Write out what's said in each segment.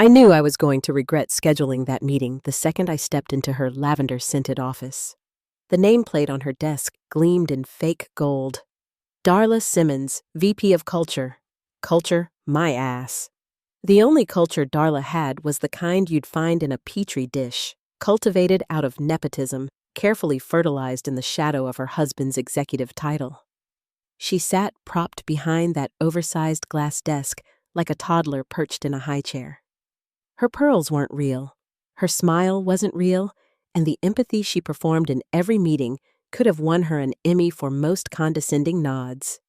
I knew I was going to regret scheduling that meeting the second I stepped into her lavender-scented office. The nameplate on her desk gleamed in fake gold. Darla Simmons, VP of Culture. Culture, my ass. The only culture Darla had was the kind you'd find in a petri dish, cultivated out of nepotism, carefully fertilized in the shadow of her husband's executive title. She sat propped behind that oversized glass desk like a toddler perched in a high chair. Her pearls weren't real, her smile wasn't real, and the empathy she performed in every meeting could have won her an Emmy for most condescending nods.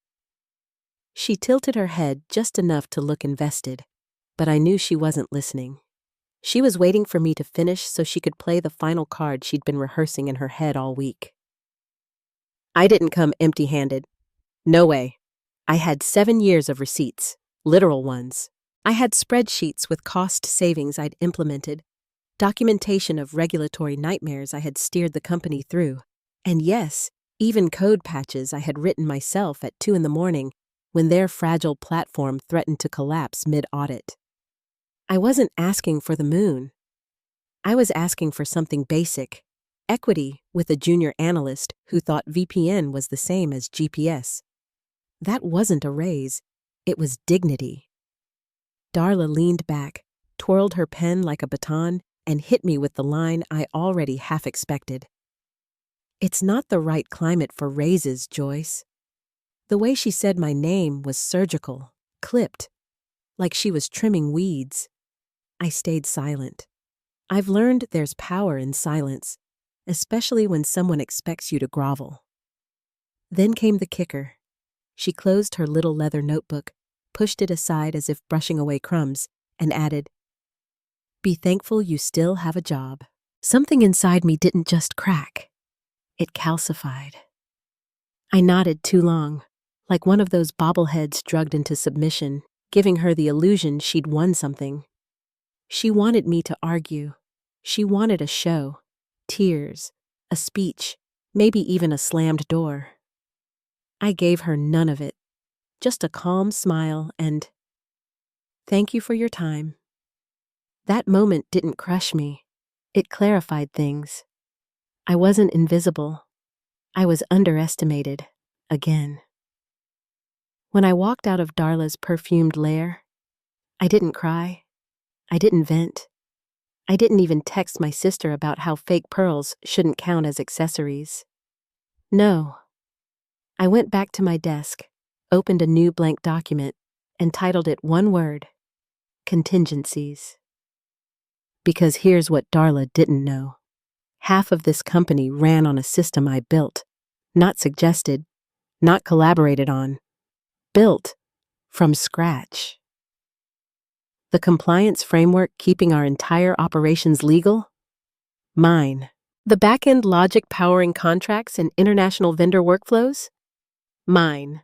She tilted her head just enough to look invested, but I knew she wasn't listening. She was waiting for me to finish so she could play the final card she'd been rehearsing in her head all week. I didn't come empty-handed. No way. I had 7 years of receipts, literal ones. I had spreadsheets with cost savings I'd implemented, documentation of regulatory nightmares I had steered the company through, and yes, even code patches I had written myself at 2 a.m. when their fragile platform threatened to collapse mid-audit. I wasn't asking for the moon. I was asking for something basic, equity with a junior analyst who thought VPN was the same as GPS. That wasn't a raise, it was dignity. Darla leaned back, twirled her pen like a baton, and hit me with the line I already half expected. It's not the right climate for raises, Joyce. The way she said my name was surgical, clipped, like she was trimming weeds. I stayed silent. I've learned there's power in silence, especially when someone expects you to grovel. Then came the kicker. She closed her little leather notebook, pushed it aside as if brushing away crumbs, and added, "Be thankful you still have a job." Something inside me didn't just crack. It calcified. I nodded too long, like one of those bobbleheads drugged into submission, giving her the illusion she'd won something. She wanted me to argue. She wanted a show, tears, a speech, maybe even a slammed door. I gave her none of it, just a calm smile and, "Thank you for your time." That moment didn't crush me. It clarified things. I wasn't invisible. I was underestimated, again. When I walked out of Darla's perfumed lair, I didn't cry. I didn't vent. I didn't even text my sister about how fake pearls shouldn't count as accessories. No. I went back to my desk, opened a new blank document, and titled it one word: contingencies. Because here's what Darla didn't know. Half of this company ran on a system I built, not suggested, not collaborated on, built from scratch. The compliance framework keeping our entire operations legal? Mine. The back-end logic powering contracts and international vendor workflows? Mine.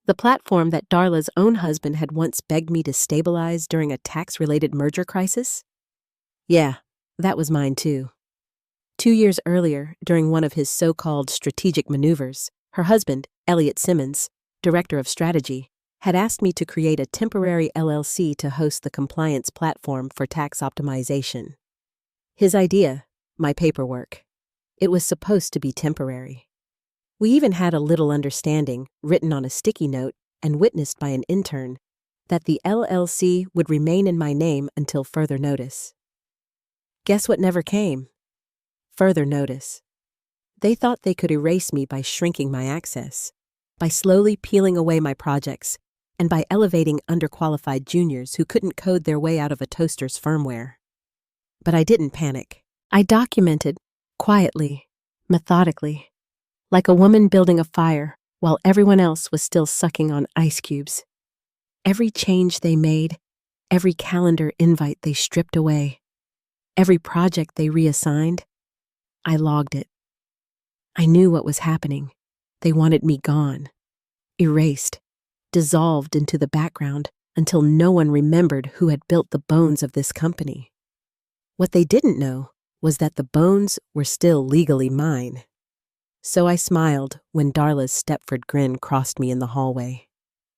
The platform that Darla's own husband had once begged me to stabilize during a tax-related merger crisis? Yeah, that was mine too. 2 years earlier, during one of his so-called strategic maneuvers, her husband, Elliot Simmons, director of strategy, had asked me to create a temporary LLC to host the compliance platform for tax optimization. His idea, my paperwork. It was supposed to be temporary. We even had a little understanding, written on a sticky note and witnessed by an intern, that the LLC would remain in my name until further notice. Guess what never came? Further notice. They thought they could erase me by shrinking my access, by slowly peeling away my projects, and by elevating underqualified juniors who couldn't code their way out of a toaster's firmware. But I didn't panic. I documented, quietly, methodically, like a woman building a fire while everyone else was still sucking on ice cubes. Every change they made, every calendar invite they stripped away, every project they reassigned, I logged it. I knew what was happening. They wanted me gone, erased, dissolved into the background until no one remembered who had built the bones of this company. What they didn't know was that the bones were still legally mine. So I smiled when Darla's Stepford grin crossed me in the hallway.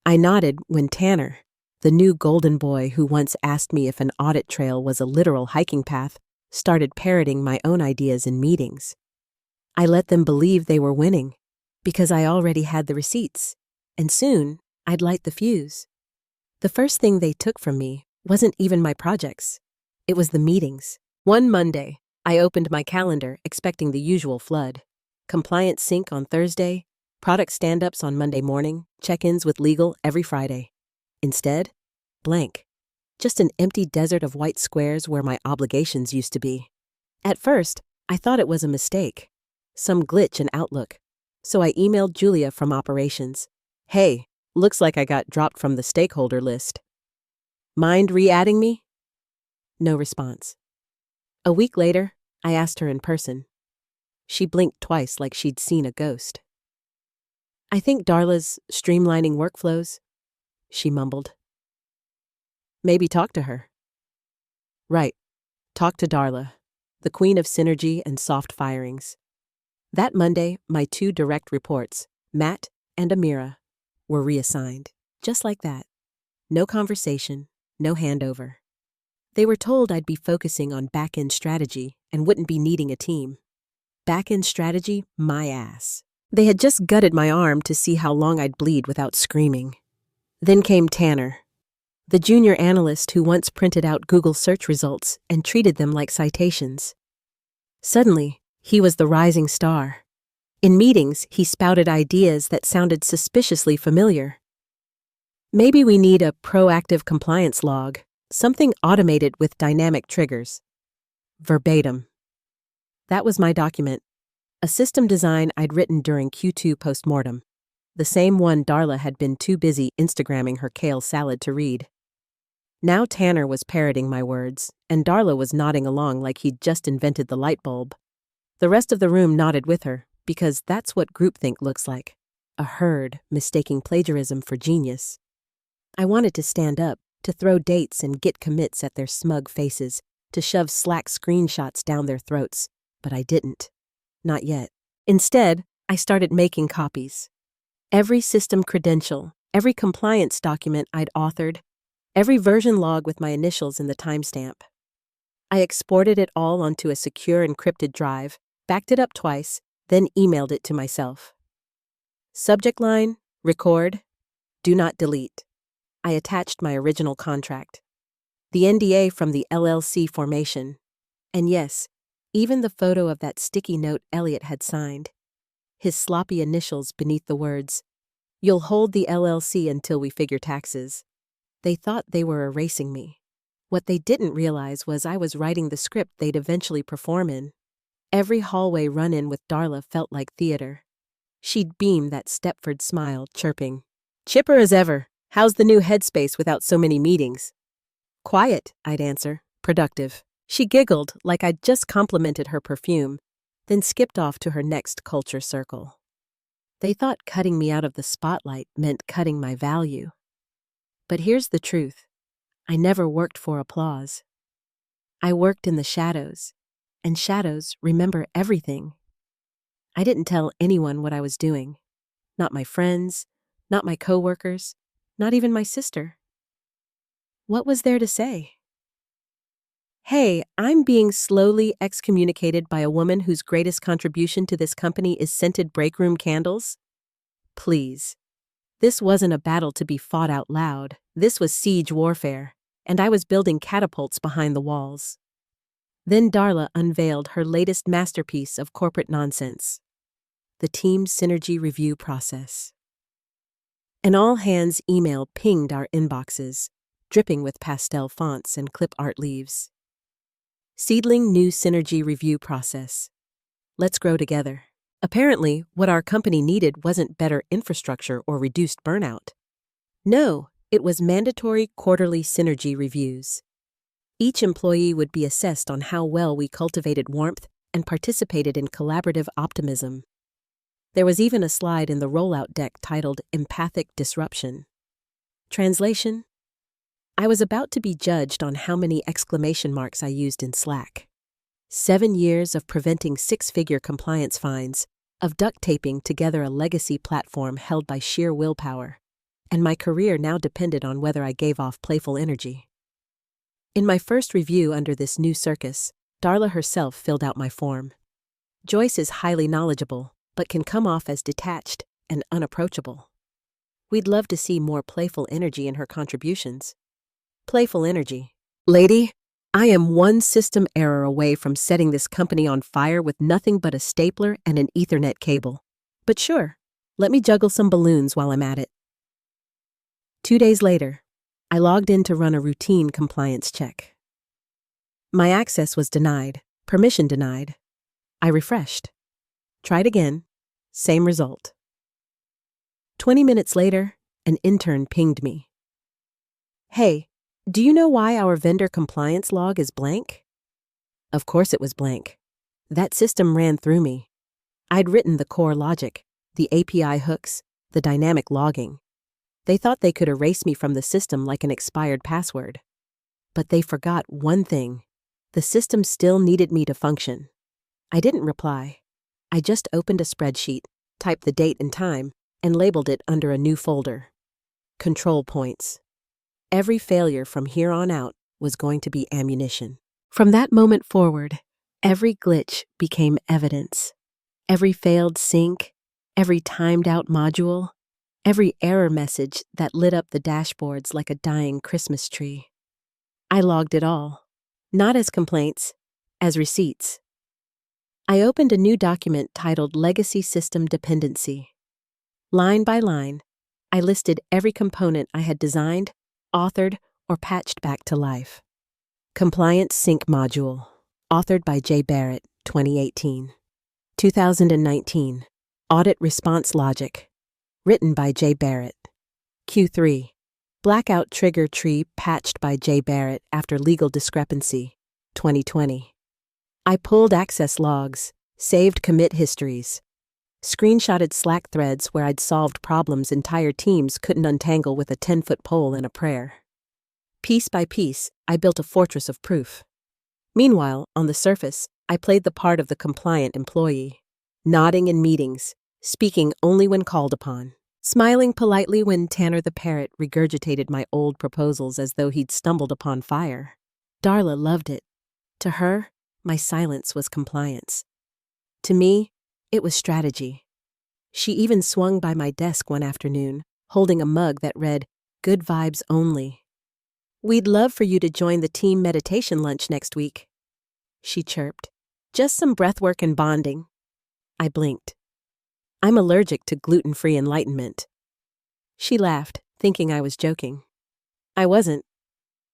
I nodded when Tanner, The new golden boy who once asked me if an audit trail was a literal hiking path started parroting my own ideas in meetings. I let them believe they were winning because I already had the receipts, and soon I'd light the fuse. The first thing they took from me wasn't even my projects. It was the meetings. One Monday, I opened my calendar expecting the usual flood. Compliance sync on Thursday, product stand-ups on Monday morning, check-ins with legal every Friday. Instead, blank. Just an empty desert of white squares where my obligations used to be. At first, I thought it was a mistake, some glitch in Outlook. So I emailed Julia from operations. Hey, looks like I got dropped from the stakeholder list. Mind re-adding me? No response. A week later, I asked her in person. She blinked twice like she'd seen a ghost. I think Darla's streamlining workflows, she mumbled. Maybe talk to her. Right, talk to Darla, the queen of synergy and soft firings. That Monday, my 2 direct reports, Matt and Amira, were reassigned, just like that. No conversation, no handover. They were told I'd be focusing on back-end strategy and wouldn't be needing a team. Back-end strategy, my ass. They had just gutted my arm to see how long I'd bleed without screaming. Then came Tanner, the junior analyst who once printed out Google search results and treated them like citations. Suddenly, he was the rising star. In meetings, he spouted ideas that sounded suspiciously familiar. Maybe we need a proactive compliance log, something automated with dynamic triggers. Verbatim. That was my document, a system design I'd written during Q2 postmortem, the same one Darla had been too busy Instagramming her kale salad to read. Now Tanner was parroting my words, and Darla was nodding along like he'd just invented the light bulb. The rest of the room nodded with her, because that's what groupthink looks like, a herd mistaking plagiarism for genius. I wanted to stand up, to throw dates and git commits at their smug faces, to shove Slack screenshots down their throats, but I didn't. Not yet. Instead, I started making copies. Every system credential, every compliance document I'd authored, every version log with my initials in the timestamp. I exported it all onto a secure encrypted drive, backed it up twice, then emailed it to myself. Subject line, record, do not delete. I attached my original contract, the NDA from the LLC formation, and yes, even the photo of that sticky note Elliot had signed, his sloppy initials beneath the words, "You'll hold the LLC until we figure taxes." They thought they were erasing me. What they didn't realize was I was writing the script they'd eventually perform in. Every hallway run-in with Darla felt like theater. She'd beam that Stepford smile, chirping, "Chipper as ever. How's the new headspace without so many meetings?" "Quiet," I'd answer, "productive." She giggled like I'd just complimented her perfume, then skipped off to her next culture circle. They thought cutting me out of the spotlight meant cutting my value. But here's the truth. I never worked for applause. I worked in the shadows, and shadows remember everything. I didn't tell anyone what I was doing. Not my friends, not my coworkers, not even my sister. What was there to say? Hey, I'm being slowly excommunicated by a woman whose greatest contribution to this company is scented break room candles? Please. This wasn't a battle to be fought out loud. This was siege warfare, and I was building catapults behind the walls. Then Darla unveiled her latest masterpiece of corporate nonsense, the team synergy review process. An all-hands email pinged our inboxes, dripping with pastel fonts and clip art leaves. Seedling new synergy review process. Let's grow together. Apparently, what our company needed wasn't better infrastructure or reduced burnout. No, it was mandatory quarterly synergy reviews. Each employee would be assessed on how well we cultivated warmth and participated in collaborative optimism. There was even a slide in the rollout deck titled Empathic Disruption. Translation: I was about to be judged on how many exclamation marks I used in Slack. 7 years of preventing 6-figure compliance fines, of duct taping together a legacy platform held by sheer willpower, and my career now depended on whether I gave off playful energy. In my first review under this new circus, Darla herself filled out my form. Joyce is highly knowledgeable, but can come off as detached and unapproachable. We'd love to see more playful energy in her contributions. Playful energy. Lady, I am one system error away from setting this company on fire with nothing but a stapler and an Ethernet cable. But sure, let me juggle some balloons while I'm at it. 2 days later, I logged in to run a routine compliance check. My access was denied, permission denied. I refreshed. Tried again, same result. 20 minutes later, an intern pinged me. Hey, do you know why our vendor compliance log is blank? Of course it was blank. That system ran through me. I'd written the core logic, the API hooks, the dynamic logging. They thought they could erase me from the system like an expired password. But they forgot one thing. The system still needed me to function. I didn't reply. I just opened a spreadsheet, typed the date and time, and labeled it under a new folder. Control points. Every failure from here on out was going to be ammunition. From that moment forward, every glitch became evidence. Every failed sync, every timed-out module, every error message that lit up the dashboards like a dying Christmas tree. I logged it all, not as complaints, as receipts. I opened a new document titled Legacy System Dependency. Line by line, I listed every component I had designed, authored, or patched back to life. Compliance Sync Module, authored by J. Barrett, 2018. 2019, Audit Response Logic, written by J. Barrett. Q3, Blackout Trigger Tree patched by J. Barrett after legal discrepancy, 2020. I pulled access logs, saved commit histories, screenshotted Slack threads where I'd solved problems entire teams couldn't untangle with a 10-foot pole and a prayer. Piece by piece, I built a fortress of proof. Meanwhile, on the surface, I played the part of the compliant employee, nodding in meetings, speaking only when called upon, smiling politely when Tanner the parrot regurgitated my old proposals as though he'd stumbled upon fire. Darla loved it. To her, my silence was compliance. To me, it was strategy. She even swung by my desk one afternoon, holding a mug that read, "Good vibes only." "We'd love for you to join the team meditation lunch next week," she chirped. "Just some breathwork and bonding." I blinked. I'm allergic to gluten-free enlightenment. She laughed, thinking I was joking. I wasn't.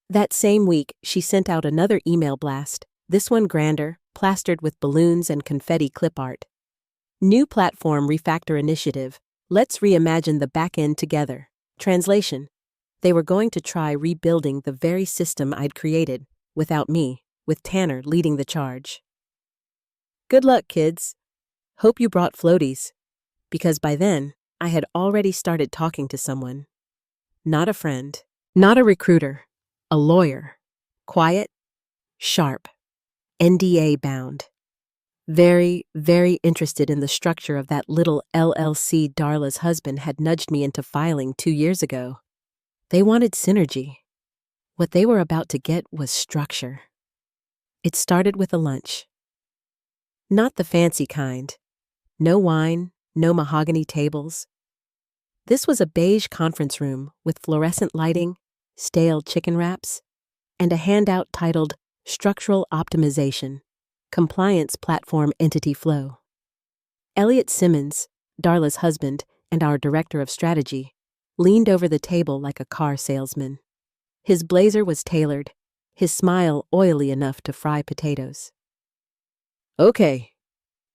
That same week, she sent out another email blast, this one grander, plastered with balloons and confetti clip art. New Platform Refactor Initiative. Let's reimagine the back end together. Translation. They were going to try rebuilding the very system I'd created, without me, with Tanner leading the charge. Good luck, kids. Hope you brought floaties. Because by then, I had already started talking to someone. Not a friend, not a recruiter, a lawyer. Quiet, sharp, NDA bound. Very, very interested in the structure of that little LLC Darla's husband had nudged me into filing 2 years ago. They wanted synergy. What they were about to get was structure. It started with a lunch. Not the fancy kind. No wine, no mahogany tables. This was a beige conference room with fluorescent lighting, stale chicken wraps, and a handout titled Structural Optimization, Compliance Platform Entity Flow. Elliot Simmons, Darla's husband and our director of strategy, leaned over the table like a car salesman. His blazer was tailored, his smile oily enough to fry potatoes. "Okay,"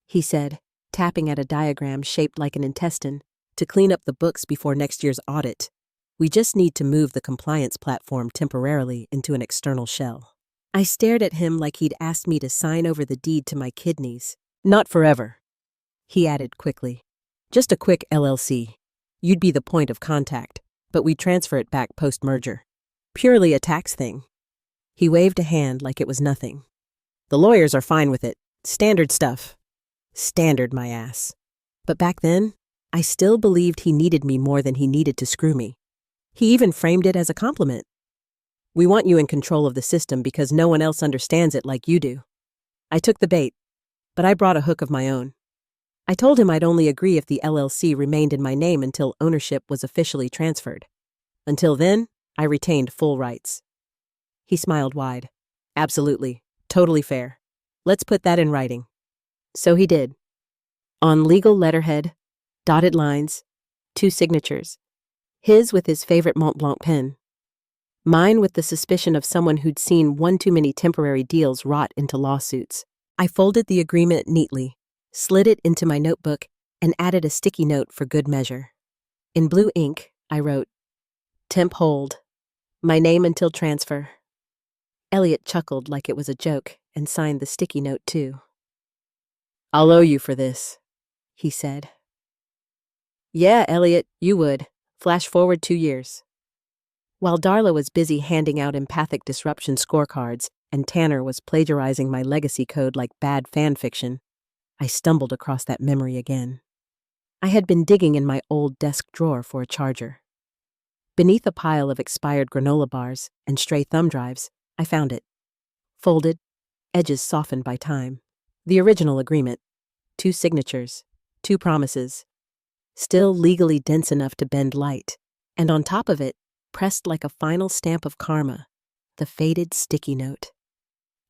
he said, tapping at a diagram shaped like an intestine to clean up the books before next year's audit. "We just need to move the compliance platform temporarily into an external shell." I stared at him like he'd asked me to sign over the deed to my kidneys. "Not forever," he added quickly. "Just a quick LLC. You'd be the point of contact, but we'd transfer it back post-merger. Purely a tax thing." He waved a hand like it was nothing. "The lawyers are fine with it. Standard stuff." Standard, my ass. But back then, I still believed he needed me more than he needed to screw me. He even framed it as a compliment. "We want you in control of the system because no one else understands it like you do." I took the bait, but I brought a hook of my own. I told him I'd only agree if the LLC remained in my name until ownership was officially transferred. Until then, I retained full rights. He smiled wide. "Absolutely. Totally fair. Let's put that in writing." So he did. On legal letterhead, dotted lines, 2 signatures. His with his favorite Mont Blanc pen. Mine with the suspicion of someone who'd seen one too many temporary deals rot into lawsuits. I folded the agreement neatly, slid it into my notebook, and added a sticky note for good measure. In blue ink, I wrote, "Temp hold. My name until transfer." Elliot chuckled like it was a joke and signed the sticky note too. "I'll owe you for this," he said. "Yeah, Elliot, you would. Flash forward 2 years." While Darla was busy handing out empathic disruption scorecards and Tanner was plagiarizing my legacy code like bad fan fiction, I stumbled across that memory again. I had been digging in my old desk drawer for a charger. Beneath a pile of expired granola bars and stray thumb drives, I found it. Folded, edges softened by time. The original agreement. 2 signatures. 2 promises. Still legally dense enough to bend light. And on top of it, pressed like a final stamp of karma, the faded sticky note.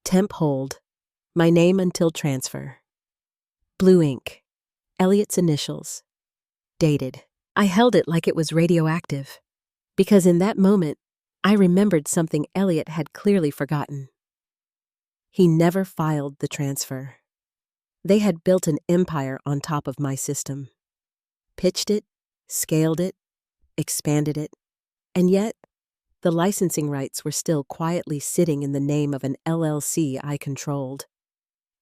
Temp hold. My name until transfer. Blue ink. Elliot's initials. Dated. I held it like it was radioactive, because in that moment, I remembered something Elliot had clearly forgotten. He never filed the transfer. They had built an empire on top of my system. Pitched it, scaled it, expanded it, and yet, the licensing rights were still quietly sitting in the name of an LLC I controlled.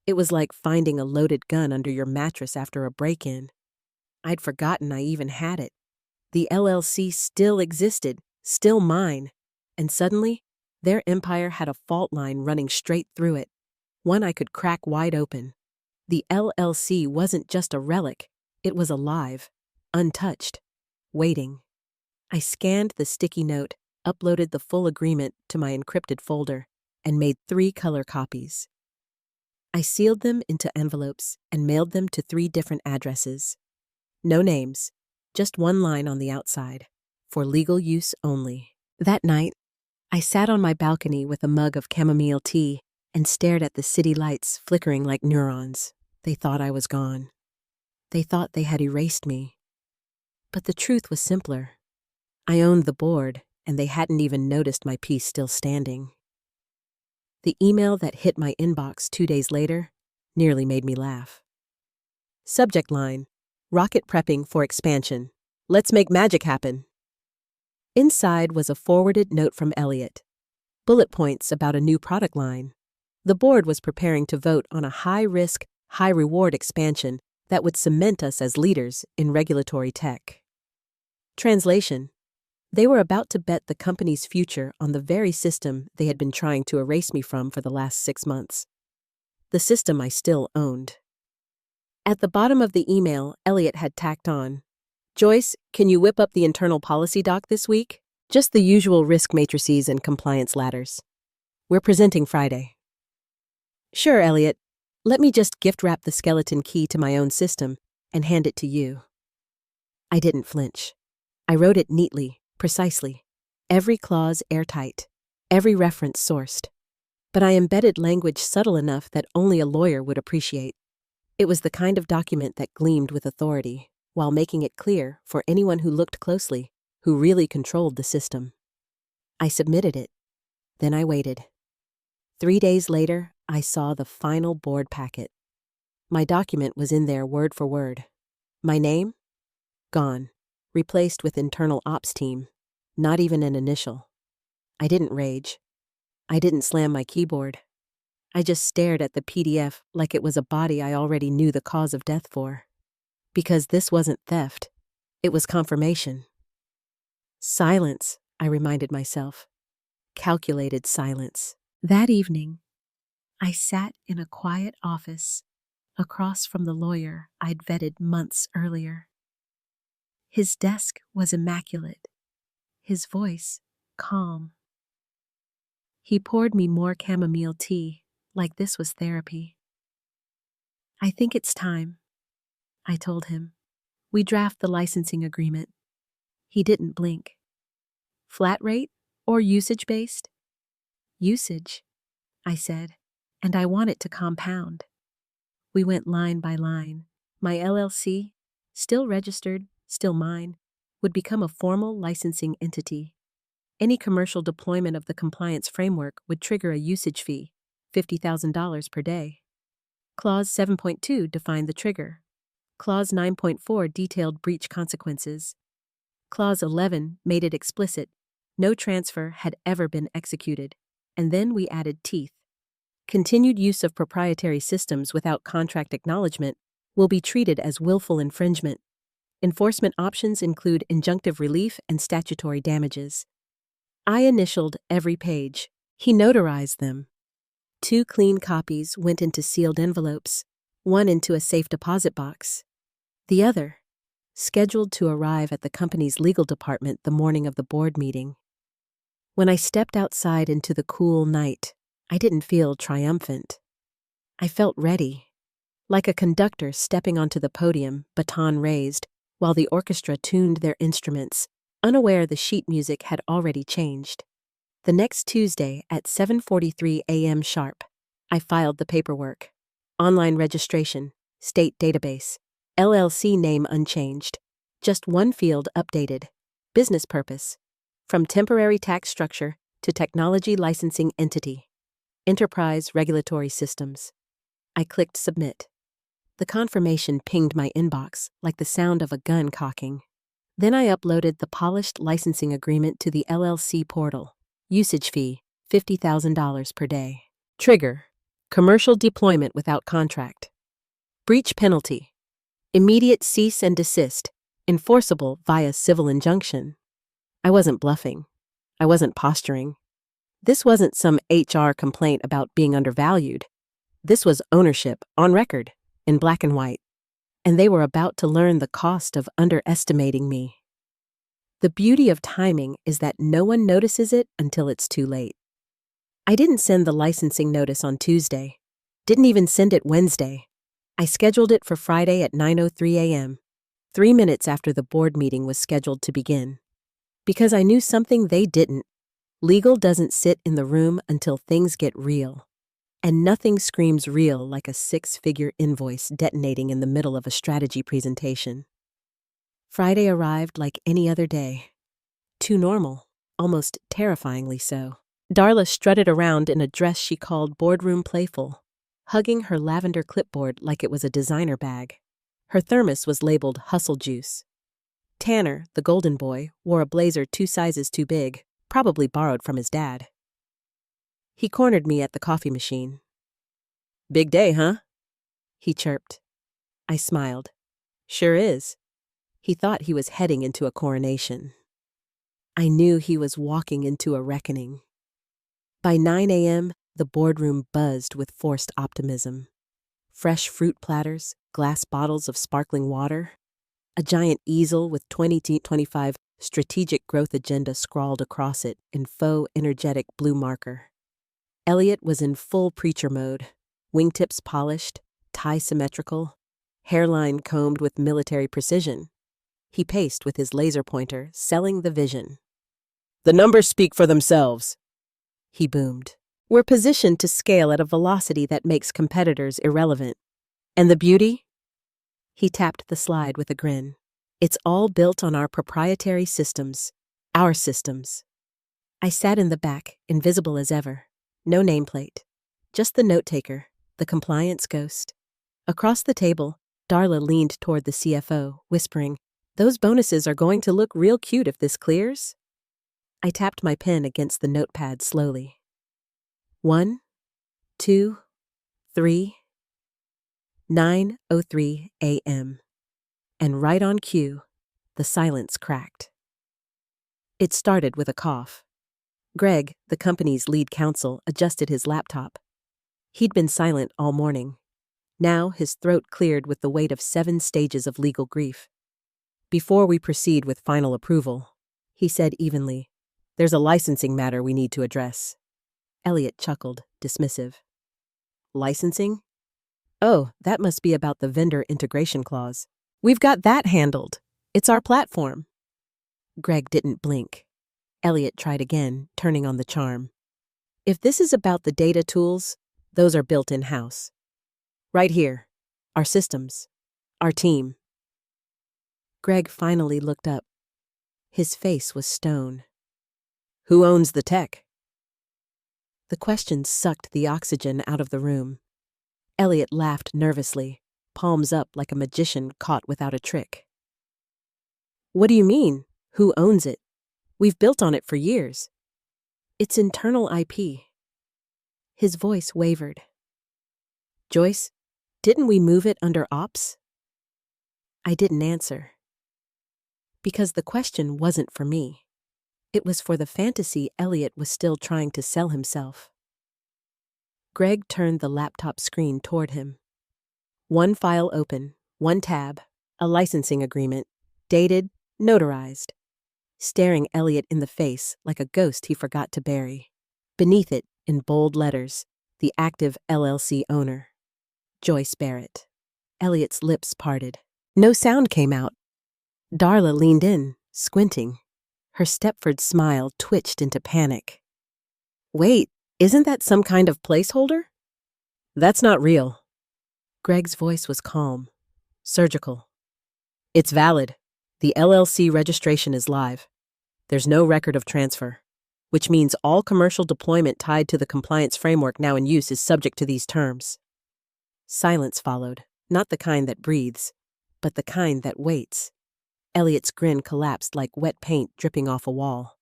It was like finding a loaded gun under your mattress after a break-in. I'd forgotten I even had it. The LLC still existed, still mine, and suddenly, their empire had a fault line running straight through it, one I could crack wide open. The LLC wasn't just a relic, it was alive, untouched, waiting. I scanned the sticky note, uploaded the full agreement to my encrypted folder, and made 3 color copies. I sealed them into envelopes and mailed them to 3 different addresses. No names, just one line on the outside, for legal use only. That night, I sat on my balcony with a mug of chamomile tea and stared at the city lights flickering like neurons. They thought I was gone. They thought they had erased me. But the truth was simpler. I owned the board, and they hadn't even noticed my piece still standing. The email that hit my inbox 2 days later nearly made me laugh. Subject line: Rocket prepping for expansion. Let's make magic happen. Inside was a forwarded note from Elliot. Bullet points about a new product line. The board was preparing to vote on a high-risk, high-reward expansion that would cement us as leaders in regulatory tech. Translation: They were about to bet the company's future on the very system they had been trying to erase me from for the last 6 months. The system I still owned. At the bottom of the email, Elliot had tacked on, "Joyce, can you whip up the internal policy doc this week? Just the usual risk matrices and compliance ladders. We're presenting Friday." "Sure, Elliot. Let me just gift wrap the skeleton key to my own system and hand it to you." I didn't flinch. I wrote it neatly, precisely. Every clause airtight, every reference sourced. But I embedded language subtle enough that only a lawyer would appreciate. It was the kind of document that gleamed with authority, while making it clear, for anyone who looked closely, who really controlled the system. I submitted it. Then I waited. 3 days later, I saw the final board packet. My document was in there word for word. My name? Gone. Replaced with internal ops team. Not even an initial. I didn't rage. I didn't slam my keyboard. I just stared at the PDF like it was a body I already knew the cause of death for. Because this wasn't theft. It was confirmation. Silence, I reminded myself. Calculated silence. That evening, I sat in a quiet office across from the lawyer I'd vetted months earlier. His desk was immaculate. his voice calm. He poured me more chamomile tea, like this was therapy. I think it's time, I told him. We draft the licensing agreement. He didn't blink. Flat rate or usage-based? Usage, I said, and I want it to compound. We went line by line. My LLC, still registered, still mine, would become a formal licensing entity. Any commercial deployment of the compliance framework would trigger a usage fee, $50,000 per day. Clause 7.2 defined the trigger. Clause 9.4 detailed breach consequences. Clause 11 made it explicit. No transfer had ever been executed. And then we added teeth. Continued use of proprietary systems without contract acknowledgement will be treated as willful infringement. Enforcement options include injunctive relief and statutory damages. I initialed every page. He notarized them. 2 clean copies went into sealed envelopes, 1 into a safe deposit box. The other, scheduled to arrive at the company's legal department the morning of the board meeting. When I stepped outside into the cool night, I didn't feel triumphant. I felt ready, like a conductor stepping onto the podium, baton raised, while the orchestra tuned their instruments, unaware the sheet music had already changed. The next Tuesday at 7:43 a.m. sharp, I filed the paperwork. Online registration, state database, LLC name unchanged, just one field updated, business purpose, from temporary tax structure to technology licensing entity, enterprise regulatory systems. I clicked submit. The confirmation pinged my inbox like the sound of a gun cocking. Then I uploaded the polished licensing agreement to the LLC portal. Usage fee, $50,000 per day. Trigger, commercial deployment without contract. Breach penalty, immediate cease and desist, enforceable via civil injunction. I wasn't bluffing. I wasn't posturing. This wasn't some HR complaint about being undervalued. This was ownership, on record, in black and white. And they were about to learn the cost of underestimating me. The beauty of timing is that no one notices it until it's too late. I didn't send the licensing notice on Tuesday. Didn't even send it Wednesday. I scheduled it for Friday at 9:03 a.m., 3 minutes after the board meeting was scheduled to begin. Because I knew something they didn't. Legal doesn't sit in the room until things get real. And nothing screams real like a 6-figure invoice detonating in the middle of a strategy presentation. Friday arrived like any other day. Too normal, almost terrifyingly so. Darla strutted around in a dress she called boardroom playful, hugging her lavender clipboard like it was a designer bag. Her thermos was labeled Hustle Juice. Tanner, the golden boy, wore a blazer 2 sizes too big, probably borrowed from his dad. He cornered me at the coffee machine. "Big day, huh?" he chirped. I smiled. "Sure is." He thought he was heading into a coronation. I knew he was walking into a reckoning. By 9 a.m., the boardroom buzzed with forced optimism. Fresh fruit platters, glass bottles of sparkling water, a giant easel with 2025 strategic growth agenda scrawled across it in faux energetic blue marker. Elliot was in full preacher mode, wingtips polished, tie symmetrical, hairline combed with military precision. He paced with his laser pointer, selling the vision. "The numbers speak for themselves," he boomed. "We're positioned to scale at a velocity that makes competitors irrelevant. And the beauty?" He tapped the slide with a grin. "It's all built on our proprietary systems. Our systems." I sat in the back, invisible as ever. No nameplate. Just the note-taker, the compliance ghost. Across the table, Darla leaned toward the CFO, whispering, "Those bonuses are going to look real cute if this clears." I tapped my pen against the notepad slowly. 1, 2, 3. 9:03 a.m. And right on cue, the silence cracked. It started with a cough. Greg, the company's lead counsel, adjusted his laptop. He'd been silent all morning. Now his throat cleared with the weight of 7 stages of legal grief. "Before we proceed with final approval," he said evenly. There's a licensing matter we need to address. Elliot chuckled, dismissive. Licensing? Oh, that must be about the vendor integration clause. We've got that handled. It's our platform. Greg didn't blink. Elliot tried again, turning on the charm. If this is about the data tools, those are built in-house. Right here. Our systems. Our team. Greg finally looked up. His face was stone. Who owns the tech? The question sucked the oxygen out of the room. Elliot laughed nervously, palms up like a magician caught without a trick. What do you mean? Who owns it? We've built on it for years. It's internal IP. His voice wavered. Joyce, didn't we move it under ops? I didn't answer. Because the question wasn't for me. It was for the fantasy Elliot was still trying to sell himself. Greg turned the laptop screen toward him. One file open, one tab, a licensing agreement, dated, notarized. Staring Elliot in the face like a ghost he forgot to bury. Beneath it, in bold letters, the active LLC owner. Joyce Barrett. Elliot's lips parted. No sound came out. Darla leaned in, squinting. Her Stepford smile twitched into panic. Wait, isn't that some kind of placeholder? That's not real. Greg's voice was calm, surgical. It's valid. The LLC registration is live. There's no record of transfer, which means all commercial deployment tied to the compliance framework now in use is subject to these terms. Silence followed, not the kind that breathes, but the kind that waits. Elliot's grin collapsed like wet paint dripping off a wall.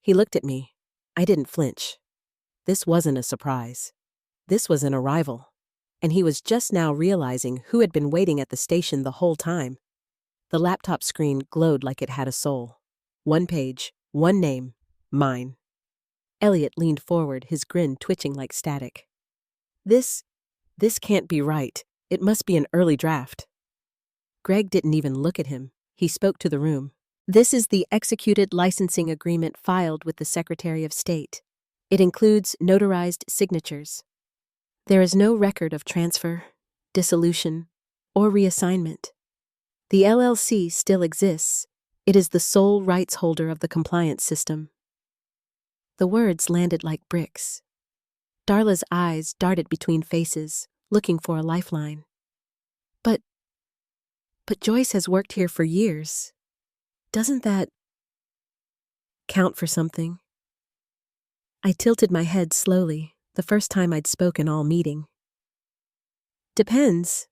He looked at me. I didn't flinch. This wasn't a surprise. This was an arrival. And he was just now realizing who had been waiting at the station the whole time. The laptop screen glowed like it had a soul. One page, one name, mine. Elliot leaned forward, his grin twitching like static. This can't be right. It must be an early draft. Greg didn't even look at him. He spoke to the room. This is the executed licensing agreement filed with the Secretary of State. It includes notarized signatures. There is no record of transfer, dissolution, or reassignment. The LLC still exists. It is the sole rights holder of the compliance system. The words landed like bricks. Darla's eyes darted between faces, looking for a lifeline. But Joyce has worked here for years. Doesn't that count for something? I tilted my head slowly, the first time I'd spoken all meeting. Depends.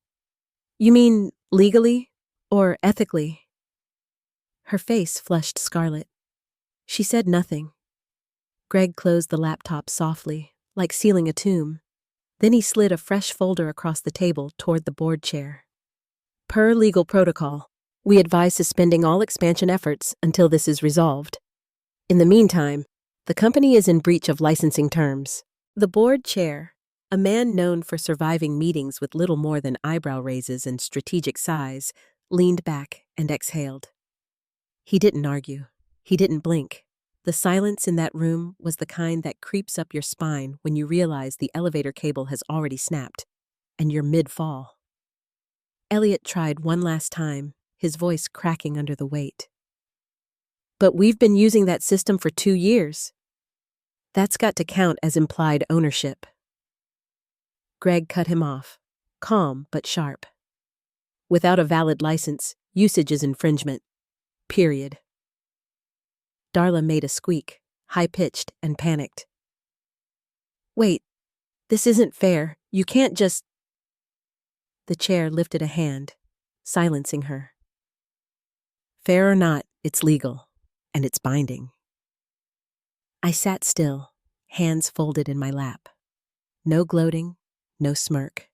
You mean legally or ethically? Her face flushed scarlet. She said nothing. Greg closed the laptop softly, like sealing a tomb. Then he slid a fresh folder across the table toward the board chair. Per legal protocol, we advise suspending all expansion efforts until this is resolved. In the meantime, the company is in breach of licensing terms. The board chair, a man known for surviving meetings with little more than eyebrow raises and strategic sighs, leaned back and exhaled. He didn't argue. He didn't blink. The silence in that room was the kind that creeps up your spine when you realize the elevator cable has already snapped, and you're mid-fall. Elliot tried one last time, his voice cracking under the weight. But we've been using that system for 2 years. That's got to count as implied ownership. Greg cut him off, calm but sharp. Without a valid license, usage is infringement. Period. Darla made a squeak, high-pitched and panicked. Wait, this isn't fair. You can't just... The chair lifted a hand, silencing her. Fair or not, it's legal, and it's binding. I sat still, hands folded in my lap. No gloating, no smirk,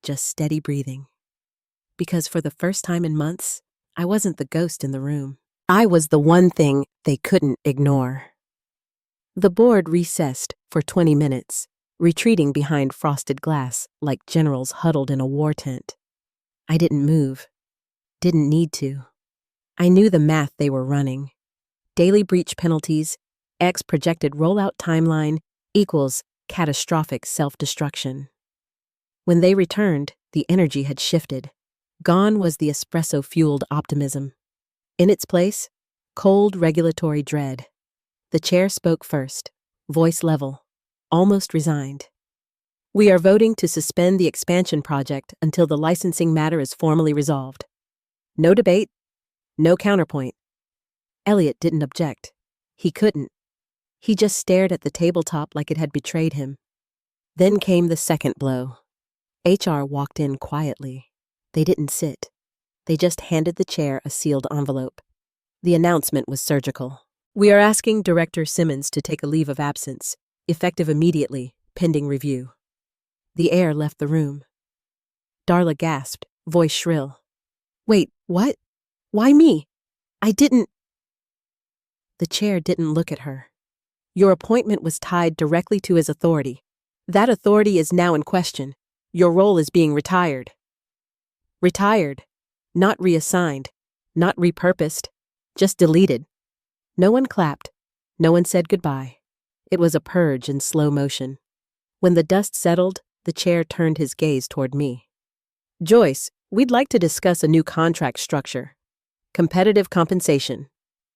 just steady breathing. Because for the first time in months, I wasn't the ghost in the room. I was the one thing they couldn't ignore. The board recessed for 20 minutes, retreating behind frosted glass like generals huddled in a war tent. I didn't move. Didn't need to. I knew the math they were running. Daily breach penalties, X projected rollout timeline equals catastrophic self-destruction. When they returned, the energy had shifted. Gone was the espresso-fueled optimism. In its place, cold regulatory dread. The chair spoke first, voice level, almost resigned. We are voting to suspend the expansion project until the licensing matter is formally resolved. No debate, no counterpoint. Elliot didn't object. He couldn't. He just stared at the tabletop like it had betrayed him. Then came the second blow. HR walked in quietly. They didn't sit. They just handed the chair a sealed envelope. The announcement was surgical. We are asking Director Simmons to take a leave of absence, effective immediately, pending review. The air left the room. Darla gasped, voice shrill. Wait, what? Why me? I didn't. The chair didn't look at her. Your appointment was tied directly to his authority. That authority is now in question. Your role is being retired. Retired. Not reassigned. Not repurposed. Just deleted. No one clapped. No one said goodbye. It was a purge in slow motion. When the dust settled, the chair turned his gaze toward me. Joyce, we'd like to discuss a new contract structure. Competitive compensation.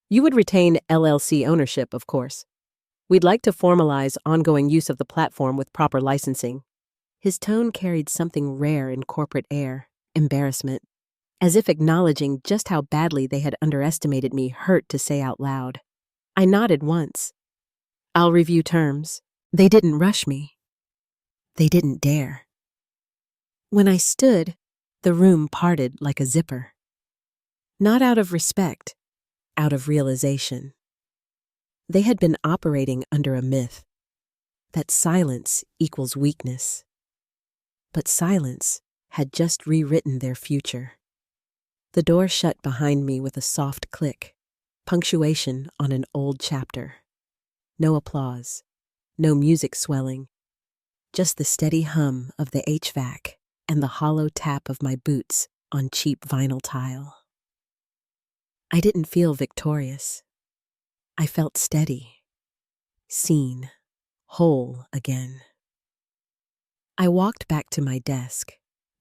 You would retain LLC ownership, of course. We'd like to formalize ongoing use of the platform with proper licensing. His tone carried something rare in corporate air, embarrassment, as if acknowledging just how badly they had underestimated me hurt to say out loud. I nodded once. I'll review terms. They didn't rush me. They didn't dare. When I stood, the room parted like a zipper. Not out of respect, out of realization. They had been operating under a myth that silence equals weakness. But silence had just rewritten their future. The door shut behind me with a soft click, punctuation on an old chapter. No applause, no music swelling, just the steady hum of the HVAC and the hollow tap of my boots on cheap vinyl tile. I didn't feel victorious. I felt steady, seen, whole again. I walked back to my desk,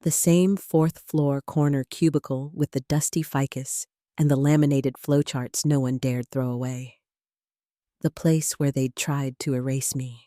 the same fourth-floor corner cubicle with the dusty ficus and the laminated flowcharts no one dared throw away. The place where they'd tried to erase me.